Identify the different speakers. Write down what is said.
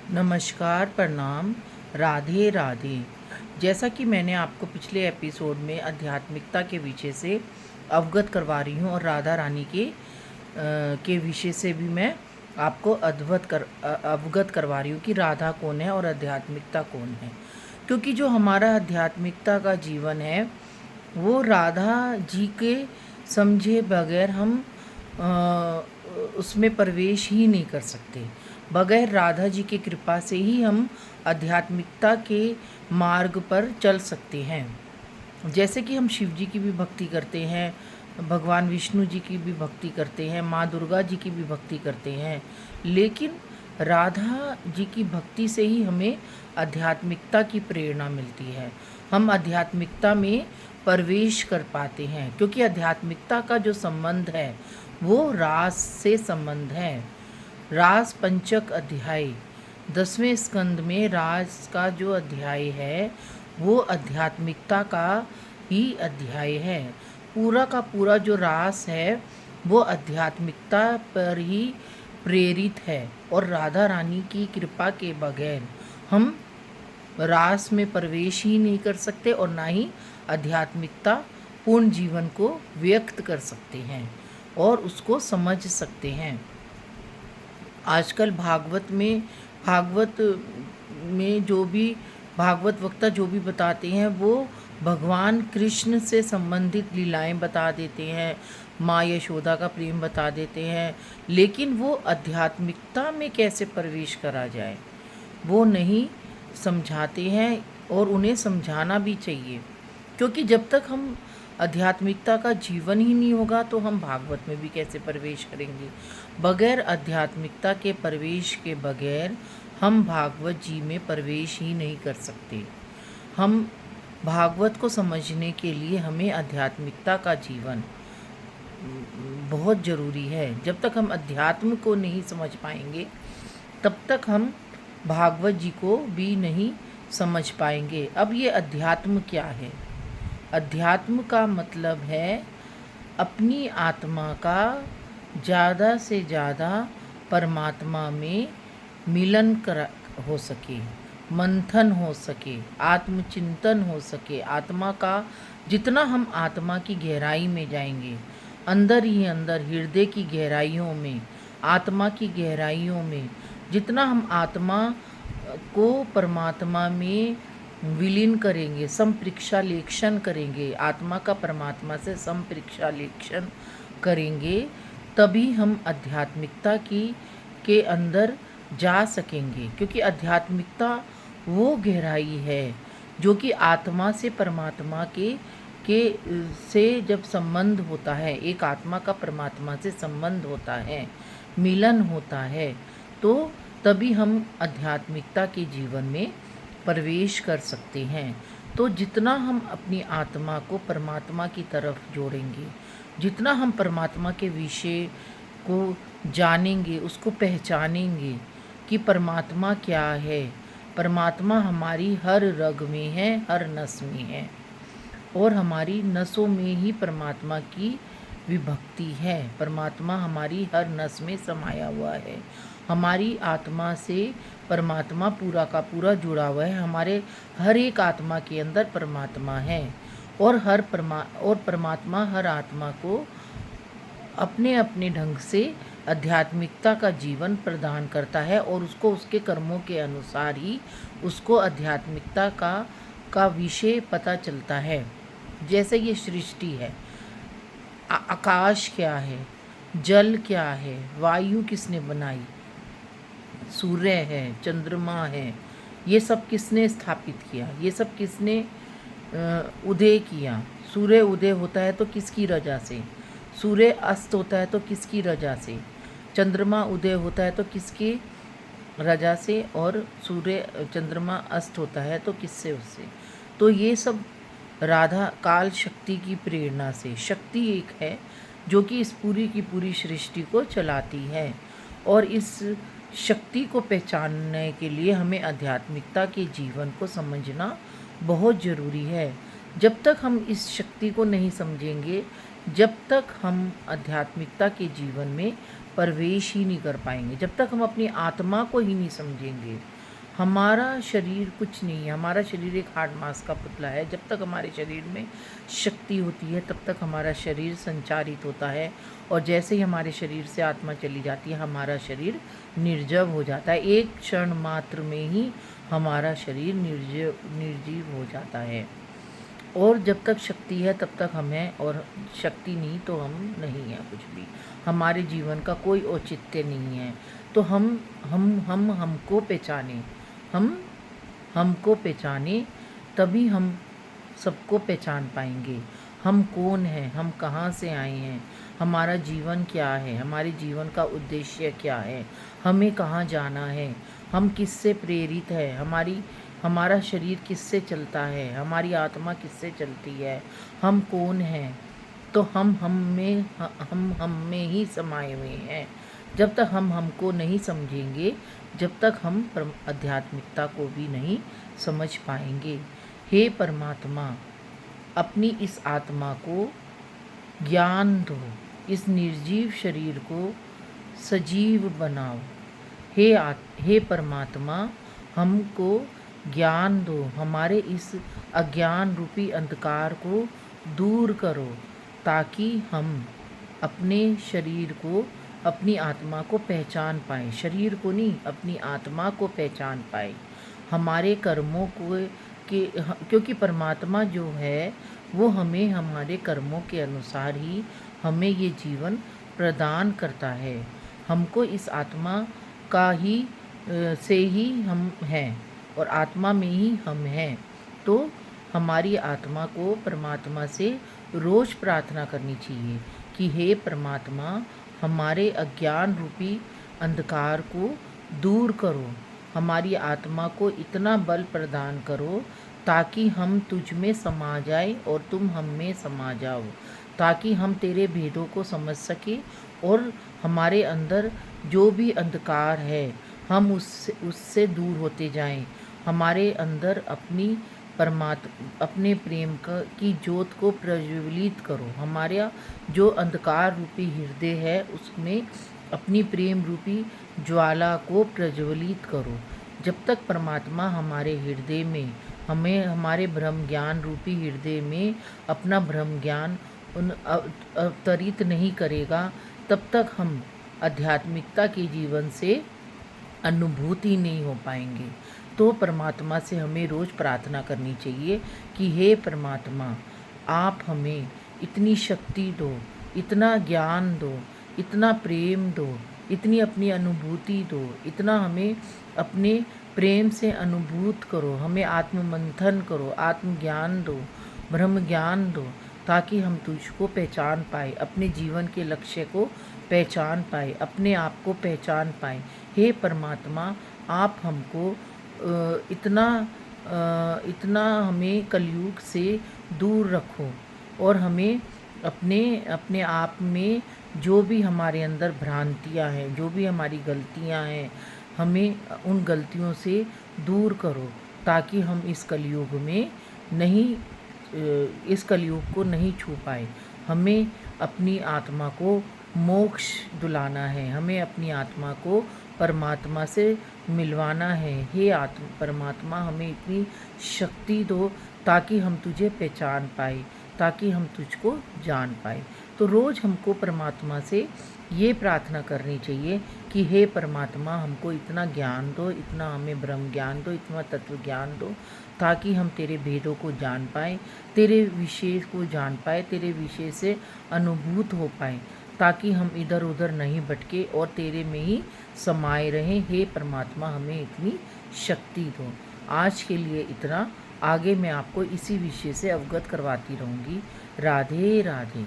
Speaker 1: नमस्कार, प्रणाम, राधे राधे। जैसा कि मैंने आपको पिछले एपिसोड में आध्यात्मिकता के विषय से अवगत करवा रही हूँ और राधा रानी के विषय से भी मैं आपको अवगत करवा रही हूँ कि राधा कौन है और आध्यात्मिकता कौन है। क्योंकि जो हमारा आध्यात्मिकता का जीवन है वो राधा जी के समझे बगैर हम उसमें प्रवेश ही नहीं कर सकते। बगैर राधा जी की कृपा से ही हम आध्यात्मिकता के मार्ग पर चल सकते हैं। जैसे कि हम शिव जी की भी भक्ति करते हैं, भगवान विष्णु जी की भी भक्ति करते हैं, माँ दुर्गा जी की भी भक्ति करते हैं, लेकिन राधा जी की भक्ति से ही हमें आध्यात्मिकता की प्रेरणा मिलती है। हम आध्यात्मिकता में प्रवेश कर पाते हैं क्योंकि आध्यात्मिकता का जो संबंध है वो रास से संबंध है। रास पंचक अध्याय 10वें स्कंद में रास का जो अध्याय है वो आध्यात्मिकता का ही अध्याय है। पूरा का पूरा जो रास है वो आध्यात्मिकता पर ही प्रेरित है और राधा रानी की कृपा के बगैर हम रास में प्रवेश ही नहीं कर सकते और ना ही आध्यात्मिकता पूर्ण जीवन को व्यक्त कर सकते हैं और उसको समझ सकते हैं। आजकल भागवत में जो भी भागवत वक्ता जो भी बताते हैं वो भगवान कृष्ण से संबंधित लीलाएं बता देते हैं, माँ यशोदा का प्रेम बता देते हैं, लेकिन वो आध्यात्मिकता में कैसे प्रवेश करा जाए वो नहीं समझाते हैं और उन्हें समझाना भी चाहिए। क्योंकि जब तक हम आध्यात्मिकता का जीवन ही नहीं होगा तो हम भागवत में भी कैसे प्रवेश करेंगे। बगैर आध्यात्मिकता के प्रवेश के बगैर हम भागवत जी में प्रवेश ही नहीं कर सकते। हम भागवत को समझने के लिए हमें आध्यात्मिकता का जीवन बहुत ज़रूरी है। जब तक हम अध्यात्म को नहीं समझ पाएंगे तब तक हम भागवत जी को भी नहीं समझ पाएंगे। अब ये अध्यात्म क्या है? अध्यात्म का मतलब है अपनी आत्मा का ज़्यादा से ज़्यादा परमात्मा में मिलन हो सके, मंथन हो सके, आत्मचिंतन हो सके। आत्मा का जितना हम आत्मा की गहराई में जाएंगे, अंदर ही अंदर हृदय की गहराइयों में, आत्मा की गहराइयों में जितना हम आत्मा को परमात्मा में विलीन करेंगे, संप्रेक्षालेक्षण करेंगे, आत्मा का परमात्मा से संप्रेक्षालेक्षण करेंगे, तभी हम आध्यात्मिकता के अंदर जा सकेंगे। क्योंकि आध्यात्मिकता वो गहराई है जो कि आत्मा से परमात्मा के से जब संबंध होता है, एक आत्मा का परमात्मा से संबंध होता है, मिलन होता है, तो तभी हम आध्यात्मिकता के जीवन में प्रवेश कर सकते हैं। तो जितना हम अपनी आत्मा को परमात्मा की तरफ जोड़ेंगे, जितना हम परमात्मा के विषय को जानेंगे, उसको पहचानेंगे कि परमात्मा क्या है। परमात्मा हमारी हर रग में है, हर नस में है और हमारी नसों में ही परमात्मा की विभक्ति है। परमात्मा हमारी हर नस में समाया हुआ है। हमारी आत्मा से परमात्मा पूरा का पूरा जुड़ा हुआ है। हमारे हर एक आत्मा के अंदर परमात्मा है और परमात्मा हर आत्मा को अपने अपने ढंग से आध्यात्मिकता का जीवन प्रदान करता है और उसको उसके कर्मों के अनुसार ही उसको आध्यात्मिकता का विषय पता चलता है। जैसे ये सृष्टि है, आकाश क्या है, जल क्या है, वायु किसने बनाई, सूर्य है, चंद्रमा है, ये सब किसने स्थापित किया, ये सब किसने उदय किया। सूर्य उदय होता है तो किसकी रजा से, सूर्य अस्त होता है तो किसकी रजा से, चंद्रमा उदय होता है तो किसकी रजा से, और सूर्य चंद्रमा अस्त होता है तो किससे, उससे। तो ये सब राधा काल शक्ति की प्रेरणा से, शक्ति एक है जो कि इस पूरी की पूरी सृष्टि को चलाती है। और इस शक्ति को पहचानने के लिए हमें आध्यात्मिकता के जीवन को समझना बहुत ज़रूरी है। जब तक हम इस शक्ति को नहीं समझेंगे, जब तक हम आध्यात्मिकता के जीवन में प्रवेश ही नहीं कर पाएंगे, जब तक हम अपनी आत्मा को ही नहीं समझेंगे, हमारा शरीर कुछ नहीं है, हमारा शरीर एक हार्ड मांस का पुतला है। जब तक हमारे शरीर में शक्ति होती है तब तक हमारा शरीर संचारित होता है, और जैसे ही हमारे शरीर से आत्मा चली जाती है हमारा शरीर निर्जीव हो जाता है। एक क्षण मात्र में ही हमारा शरीर निर्जीव हो जाता है। और जब तक शक्ति है तब तक हम हैं, और शक्ति नहीं तो हम नहीं हैं कुछ भी। हमारे जीवन का कोई औचित्य नहीं है। तो हमको पहचाने, हम हमको पहचाने, तभी हम सबको पहचान पाएंगे। हम कौन हैं, हम कहाँ से आए हैं, हमारा जीवन क्या है, हमारे जीवन का उद्देश्य क्या है, हमें कहाँ जाना है, हम किससे प्रेरित है, हमारा शरीर किससे चलता है, हमारी आत्मा किससे चलती है, हम कौन हैं। तो हम में ही समाये हुए हैं। जब तक हम हमको नहीं समझेंगे, जब तक हम आध्यात्मिकता को भी नहीं समझ पाएंगे। हे परमात्मा, अपनी इस आत्मा को ज्ञान दो, इस निर्जीव शरीर को सजीव बनाओ। हे परमात्मा, हमको ज्ञान दो, हमारे इस अज्ञान रूपी अंधकार को दूर करो, ताकि हम अपने शरीर को, अपनी आत्मा को पहचान पाएँ। शरीर को नहीं, अपनी आत्मा को पहचान पाए। हमारे कर्मों को क्योंकि परमात्मा जो है वो हमें हमारे कर्मों के अनुसार ही हमें ये जीवन प्रदान करता है। हमको इस आत्मा का ही से ही हम हैं, और आत्मा में ही हम हैं। तो हमारी आत्मा को परमात्मा से रोज़ प्रार्थना करनी चाहिए कि हे परमात्मा, हमारे अज्ञान रूपी अंधकार को दूर करो, हमारी आत्मा को इतना बल प्रदान करो ताकि हम तुझ में समा जाए और तुम हम में समा जाओ, ताकि हम तेरे भेदों को समझ सके, और हमारे अंदर जो भी अंधकार है हम उससे दूर होते जाएं। हमारे अंदर अपने प्रेम की ज्योत को प्रज्वलित करो। हमारा जो अंधकार रूपी हृदय है उसमें अपनी प्रेम रूपी ज्वाला को प्रज्वलित करो। जब तक परमात्मा हमारे हृदय में, हमें हमारे ब्रह्म ज्ञान रूपी हृदय में अपना ब्रह्म ज्ञान अवतरित नहीं करेगा, तब तक हम आध्यात्मिकता के जीवन से अनुभूति नहीं हो पाएंगे। तो परमात्मा से हमें रोज़ प्रार्थना करनी चाहिए कि हे परमात्मा, आप हमें इतनी शक्ति दो, इतना ज्ञान दो, इतना प्रेम दो, इतनी अपनी अनुभूति दो, इतना हमें अपने प्रेम से अनुभूत करो, हमें आत्ममंथन करो, आत्मज्ञान दो, ब्रह्म ज्ञान दो, ताकि हम तुझको पहचान पाए, अपने जीवन के लक्ष्य को पहचान पाए, अपने आप को पहचान पाए। हे परमात्मा, आप हमको इतना हमें कलयुग से दूर रखो, और हमें अपने आप में जो भी हमारे अंदर भ्रांतियाँ हैं, जो भी हमारी गलतियाँ हैं, हमें उन गलतियों से दूर करो, ताकि हम इस कलयुग को नहीं छू पाए। हमें अपनी आत्मा को मोक्ष दिलाना है, हमें अपनी आत्मा को परमात्मा से मिलवाना है। हे परमात्मा, हमें इतनी शक्ति दो ताकि हम तुझे पहचान पाए, ताकि हम तुझको जान पाए। तो रोज़ हमको परमात्मा से ये प्रार्थना करनी चाहिए कि हे परमात्मा, हमको इतना ज्ञान दो, इतना हमें ब्रह्म ज्ञान दो, इतना तत्व ज्ञान दो, ताकि हम तेरे भेदों को जान पाए, तेरे विषय को जान पाए, तेरे विषय से अनुभूत हो पाए, ताकि हम इधर उधर नहीं भटके और तेरे में ही समाये रहें। हे परमात्मा, हमें इतनी शक्ति दो। आज के लिए इतना, आगे मैं आपको इसी विषय से अवगत करवाती रहूँगी। राधे राधे।